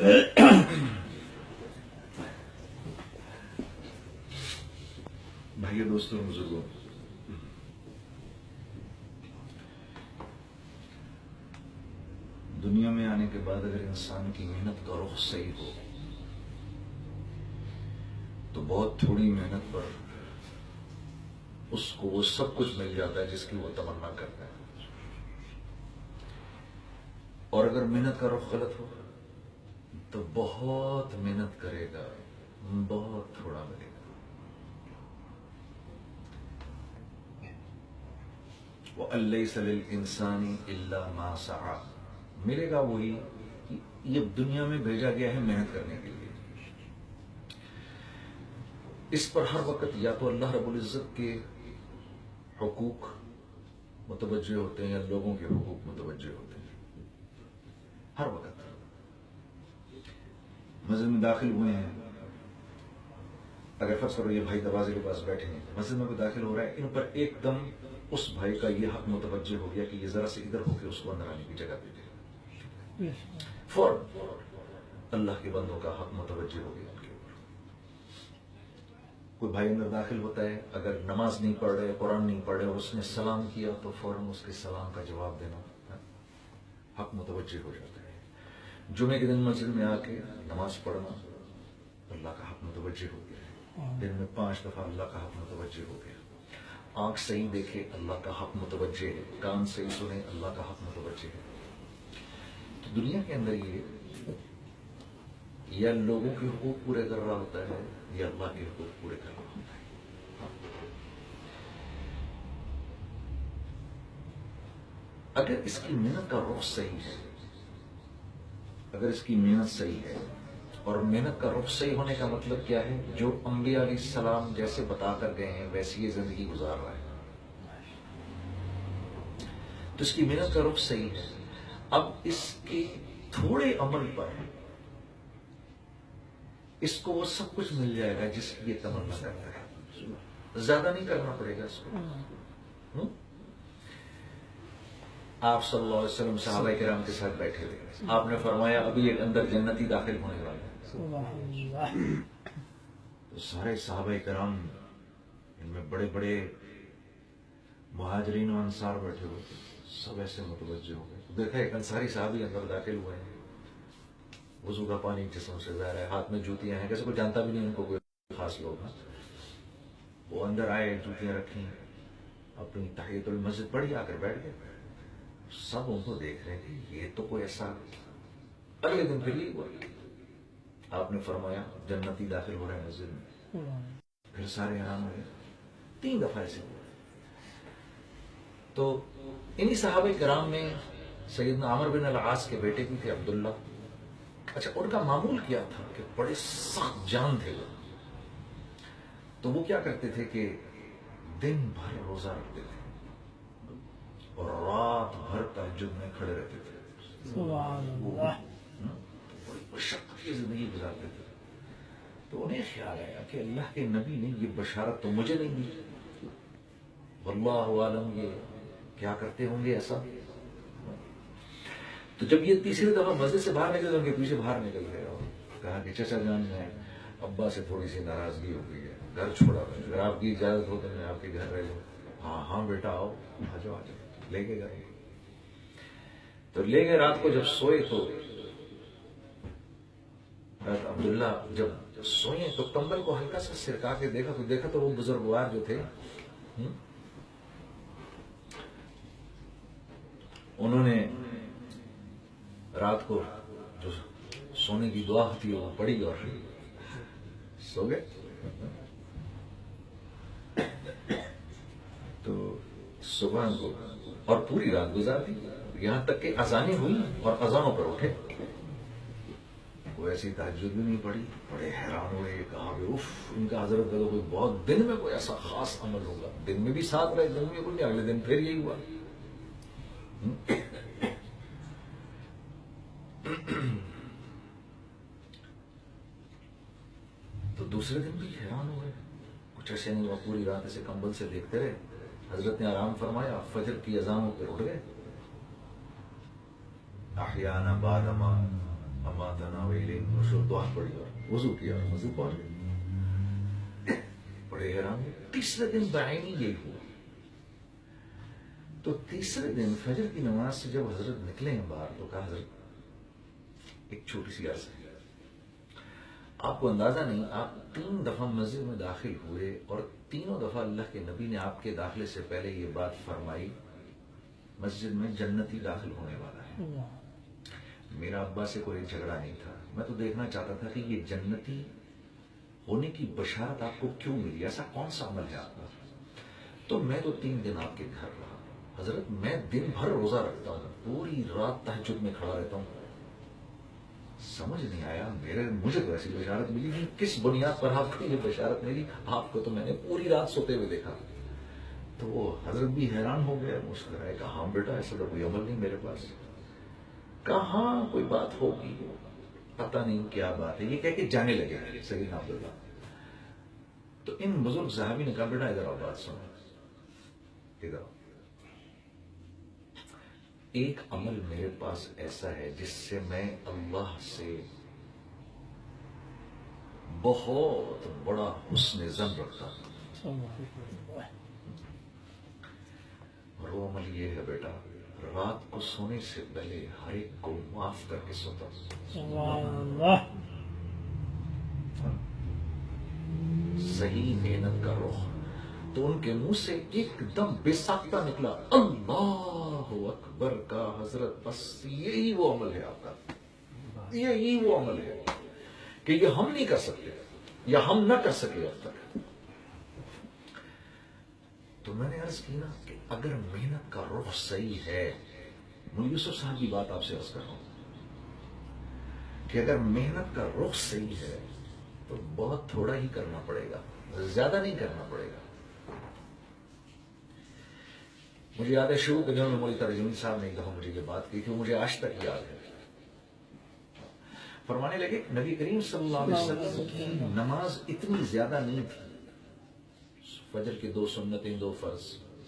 بھائیو دوستوں بزرگوں، دنیا میں آنے کے بعد اگر انسان کی محنت کا رخ صحیح ہو تو بہت تھوڑی محنت پر اس کو وہ سب کچھ مل جاتا ہے جس کی وہ تمنا کرتا ہے، اور اگر محنت کا رخ غلط ہو تو بہت محنت کرے گا، بہت تھوڑا ملے گا۔ وَأَن لَيْسَ لِلْإِنسَانِ إِلَّا مَا سَعَى، ملے گا وہی، یہ دنیا میں بھیجا گیا ہے محنت کرنے کے لیے۔ اس پر ہر وقت یا تو اللہ رب العزت کے حقوق متوجہ ہوتے ہیں یا لوگوں کے حقوق متوجہ ہوتے ہیں۔ ہر وقت مسجد میں داخل ہوئے ہیں، اگر فرض کرو یہ بھائی دروازے کے پاس بیٹھے ہیں، مسجد میں کوئی داخل ہو رہا ہے، ان پر ایک دم اس بھائی کا یہ حق متوجہ ہو گیا کہ یہ ذرا سے ادھر ہو کے اس کو اندر آنے کی جگہ دے دے، فوراً اللہ کے بندوں کا حق متوجہ ہو گیا ان کے اوپر۔ کوئی بھائی اندر داخل ہوتا ہے، اگر نماز نہیں پڑھ رہے، قرآن نہیں پڑھ رہے اور اس نے سلام کیا تو فوراً اس کے سلام کا جواب دینا حق متوجہ ہو جاتا ہے۔ جمعے کے دن مسجد میں آ کے نماز پڑھنا اللہ کا حق متوجہ ہو گیا ہے، دن میں 5 دفعہ اللہ کا حق متوجہ ہو گیا۔ آنکھ صحیح دیکھے اللہ کا حق متوجہ ہے، کان صحیح سنے اللہ کا حق متوجہ ہے۔ تو دنیا کے اندر یہ یا لوگوں کے حقوق پورے کر رہا ہوتا ہے یا اللہ کے حقوق پورے کر رہا ہوتا ہے۔ اگر اس کی محنت کا رخ صحیح ہے، اگر اس کی محنت صحیح ہے، اور محنت کا رخ صحیح ہونے کا مطلب کیا ہے؟ جو انبیاء علیہ السلام جیسے بتا کر گئے ہیں ویسی یہ زندگی گزار رہا ہے، تو اس کی محنت کا رخ صحیح ہے۔ اب اس کے تھوڑے عمل پر اس کو وہ سب کچھ مل جائے گا جس کی یہ تمنا کرتا ہے، زیادہ نہیں کرنا پڑے گا اس کو۔ آپ صلی اللہ علیہ وسلم صحابہ کرام کے ساتھ بیٹھے تھے، آپ نے فرمایا ابھی ایک اندر جنتی داخل ہونے والا ہے، تو سارے صحابہ کرام، ان میں بڑے بڑے مہاجرین و انصار بیٹھے ہوئے تھے، سب ایسے متوجہ ہو گئے، دیکھا ایک انصاری صحابی اندر داخل ہوئے ہیں، وضو کا پانی جسم سے ظاہر ہے، ہاتھ میں جوتیاں ہیں، کیسے کوئی جانتا بھی نہیں ان کو کوئی خاص لوگ ہیں۔ وہ اندر آئے، جوتیاں رکھیں، اپنی تحیۃ المسجد پڑھی، آ کر بیٹھ گئے، سب ان کو دیکھ رہے کہ یہ تو کوئی ایسا۔ اگلے دن پھر یہ ہوا، آپ نے فرمایا جنتی داخل ہو رہے ہیں مسجد میں، پھر سارے حیران ہو گئے، 3 دفعہ ایسے ہوا۔ تو انہی صحابہ کرام میں سیدنا عمر بن العاص کے بیٹے بھی تھے عبداللہ۔ اچھا، ان کا معمول کیا تھا کہ بڑے سخت جان تھے وہ، تو وہ کیا کرتے تھے کہ دن بھر روزہ رکھتے تھے اور رات بھر تہجد میں کھڑے رہتے تھے، سبحان اللہ، بڑی مشقت کی زندگی گزارتے تھے۔ تو انہیں خیال آیا کہ اللہ کے نبی نے یہ بشارت تو مجھے نہیں دی، واللہ عالم یہ کیا کرتے ہوں گے ایسا۔ تو جب یہ تیسری دفعہ مسجد سے باہر نکلے تو ان کے پیچھے باہر نکل گئے اور کہا کہ چچا جان، میں ابا سے تھوڑی سی ناراضگی ہو گئی ہے، گھر چھوڑا ہے، اگر آپ کی اجازت ہو تو میں آپ کے گھر رہ لوں۔ ہاں ہاں بیٹا آؤ، آ جاؤ آ جاؤ، لے کے گئے۔ تو لے گئے، رات کو جب سوئے تو عبداللہ جب سوئے تو کمبل کو ہلکا سا سرکا کے دیکھا تو وہ بزرگوار جو تھے انہوں نے رات کو جو سونے کی دعا ہوتی ہے وہ پڑھی اور سو گئے۔ تو صبح کو اور پوری رات گزار دی، یہاں تک کہ اذانیں ہوئی اور اذانوں پر اٹھے، کوئی ایسی تہجد بھی نہیں پڑھی۔ بڑے حیران ہوئے، کہا کہ اف، ان کا حضرت کا تو کوئی بہت دن میں کوئی ایسا خاص عمل ہوگا، دن میں بھی ساتھ رہے، دن میں کوئی نہیں، اگلے دن پھر یہی ہوا۔ تو دوسرے دن بھی حیران ہوئے، کچھ ایسے نہیں ہوا، پوری رات ایسے کمبل سے دیکھتے رہے۔ حضرت نے آرام فرمایا، فجر کی اذانوں پہ اٹھ گئے، احیانا بعدما اماتنا ویلین نشو دعا پڑھی اور وضو کیا اور مسجد پہنچ گئے. بڑے حیران ہوئے. تیسرے دن بعینی یہی ہوا. تو تیسرے دن فجر کی نماز سے جب حضرت نکلے ہیں باہر تو کہا حضرت ایک چھوٹی سی عرض ہے. آپ کو اندازہ نہیں, آپ 3 دفعہ مسجد میں داخل ہوئے اور تینوں دفعہ اللہ کے نبی نے آپ کے داخلے سے پہلے یہ بات فرمائی, مسجد میں جنتی داخل ہونے والا ہے. میرا ابا سے کوئی جھگڑا نہیں تھا, میں تو دیکھنا چاہتا تھا کہ یہ جنتی ہونے کی بشارت آپ کو کیوں ملی, ایسا کون سا عمل ہے آپ کا. تو میں تو 3 دن آپ کے گھر رہا حضرت, میں دن بھر روزہ رکھتا ہوں, پوری رات تہجد میں کھڑا رہتا ہوں. سمجھ نہیں آیا مجھے تو ایسی بشارت ملی نہیں, کس بنیاد پر آپ کو یہ بشارت ملی, آپ کو تو میں نے پوری رات سوتے ہوئے دیکھا. تو وہ حضرت بھی حیران ہو گیا, مسکرائے, کہا ہاں بیٹا ایسا تو کوئی عمل نہیں میرے پاس. کہاں کوئی بات ہوگی, پتہ نہیں کیا بات ہے, یہ کہہ کے جانے لگے سیدنا عبداللہ. تو ان بزرگ صحابی نے کہا بیٹا ادھر آؤ, بات سنو, ادھر آؤ. ایک عمل میرے پاس ایسا ہے جس سے میں اللہ سے بہت بڑا حسن ظن رکھتا ہوں, اور وہ عمل یہ ہے بیٹا, رات کو سونے سے پہلے ہر ایک کو معاف کر کے سوتا ہوں. صحیح محنت کا رخ. تو ان کے منہ سے ایک دم بے ساختہ نکلا اللہ اکبر کا. حضرت بس یہی وہ عمل ہے آپ کا, یہی وہ عمل ہے کہ یہ ہم نہیں کر سکتے یا ہم نہ کر سکے اب تک. تو میں نے عرض کی نا کہ اگر محنت کا رخ صحیح ہے, مولوی یوسف صاحب کی بات آپ سے عرض کر رہا ہوں کہ اگر محنت کا رخ صحیح ہے تو بہت تھوڑا ہی کرنا پڑے گا, زیادہ نہیں کرنا پڑے گا. مجھے یاد ہے شروع کے دنوں میں مولوی ترجمانی صاحب نے ایک دفعہ مجھے یہ بات کی تھی, مجھے آج تک یاد ہے. فرمانے لگے نبی کریم صلی اللہ علیہ وسلم کی نماز اتنی زیادہ نہیں تھی. فجر کی 2 سنتیں 2 فرض,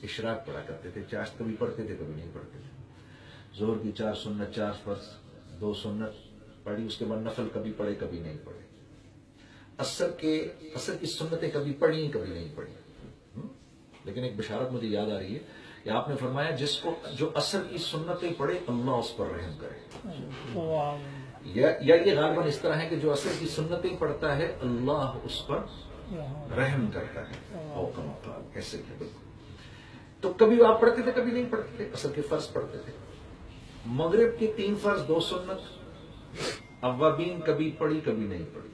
اشراق پڑھا کرتے تھے, چاشت کبھی پڑھتے تھے کبھی نہیں پڑھتے تھے. ظہر کی 4 سنت 4 فرض 2 سنت پڑھی, اس کے بعد نفل کبھی پڑھے کبھی نہیں پڑھے. عصر کی سنتیں کبھی پڑھی کبھی نہیں پڑھی. لیکن ایک بشارت مجھے یاد آ رہی ہے کہ آپ نے فرمایا جو عصر کی سنتیں پڑھے اللہ اس پر رحم کرے. یا یہ غالباً اس طرح ہے کہ جو عصر کی سنتیں پڑھتا ہے اللہ اس پر رحم کرتا ہے. ایسے تو کبھی آپ پڑھتے تھے کبھی نہیں پڑھتے تھے. عصر کے فرض پڑھتے تھے, مغرب کی 3 فرض 2 سنت, اوابین کبھی پڑھی کبھی نہیں پڑھی.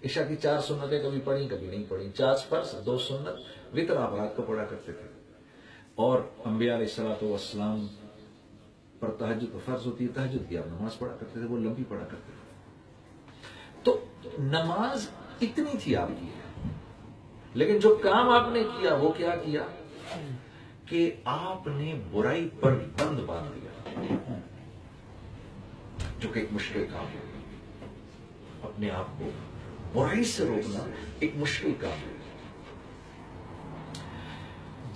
عشاء کی 4 سنتیں کبھی پڑھی کبھی نہیں پڑھی. 4 فرض 2 سنت, وطر آپ رات کو پڑھا کرتے تھے. اور انبیاء علیہ الصلوۃ والسلام پر تہجد فرض ہوتی ہے, تہجد کی آپ نماز پڑھا کرتے تھے, وہ لمبی پڑھا کرتے تھے. تو نماز اتنی تھی آپ کی, لیکن جو کام آپ نے کیا وہ کیا کیا کہ آپ نے برائی پر بند باندھ دیا, جو کہ ایک مشکل کام ہے. اپنے آپ کو برائی سے روکنا ایک مشکل کام ہے.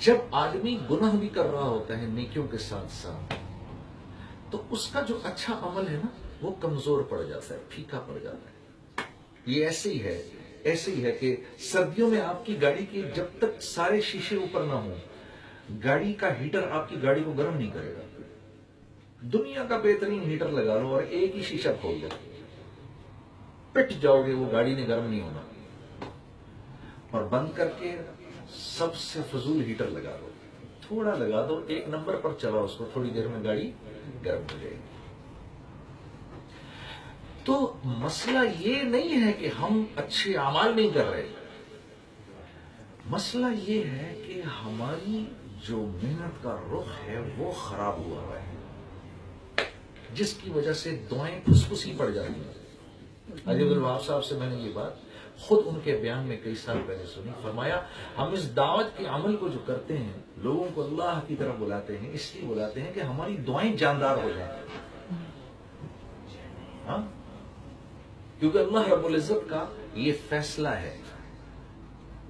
جب آدمی گناہ بھی کر رہا ہوتا ہے نیکیوں کے ساتھ ساتھ, تو اس کا جو اچھا عمل ہے نا وہ کمزور پڑ جاتا ہے, پھیکا پڑ جاتا ہے. یہ ایسے ہی ہے کہ سردیوں میں آپ کی گاڑی کے جب تک سارے شیشے اوپر نہ ہوں, گاڑی کا ہیٹر آپ کی گاڑی کو گرم نہیں کرے گا. دنیا کا بہترین ہیٹر لگا لو اور ایک ہی شیشہ کھول دو, پٹ جاؤ گے, وہ گاڑی نے گرم نہیں ہونا. اور بند کر کے سب سے فضول ہیٹر لگا دو, تھوڑا لگا دو, 1 نمبر پر چلا اس کو, تھوڑی دیر میں گاڑی گرم ہو جائے گی. تو مسئلہ یہ نہیں ہے کہ ہم اچھے اعمال نہیں کر رہے, مسئلہ یہ ہے کہ ہماری جو محنت کا رخ ہے وہ خراب ہوا ہے, جس کی وجہ سے دعائیں پھسپھسی پڑ جاتی ہیں. علی عبدالوہاب صاحب سے میں نے یہ بات خود ان کے بیان میں کئی سال پہلے سنی. فرمایا ہم اس دعوت کے عمل کو جو کرتے ہیں, لوگوں کو اللہ کی طرف بلاتے ہیں, اس لیے بلاتے ہیں کہ ہماری دعائیں جاندار ہو جائیں. ہاں, کیونکہ اللہ رب العزت کا یہ فیصلہ ہے,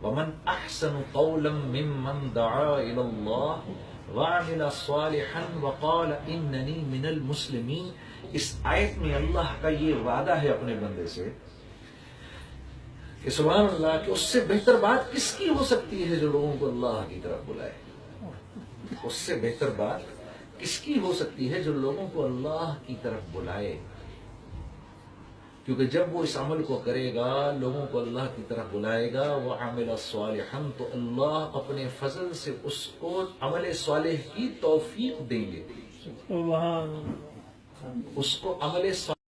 وَمَنْ أَحْسَنُ قَوْلًا مِّمَّنْ دَعَا إِلَى اللَّهِ وعمل صالحا وقال اننی من المسلمین. اس آیت میں اللہ کا یہ وعدہ ہے اپنے بندے سے کہ سبحان اللہ کہ اس سے بہتر بات کس کی ہو سکتی ہے جو لوگوں کو اللہ کی طرف بلائے. اس سے بہتر بات کس کی ہو سکتی ہے جو لوگوں کو اللہ کی طرف بلائے. کیونکہ جب وہ اس عمل کو کرے گا، لوگوں کو اللہ کی طرف بلائے گا، وعمل صالحا، تو اللہ اپنے فضل سے اس کو عمل صالح کی توفیق دیں گے. اس کو عمل صالح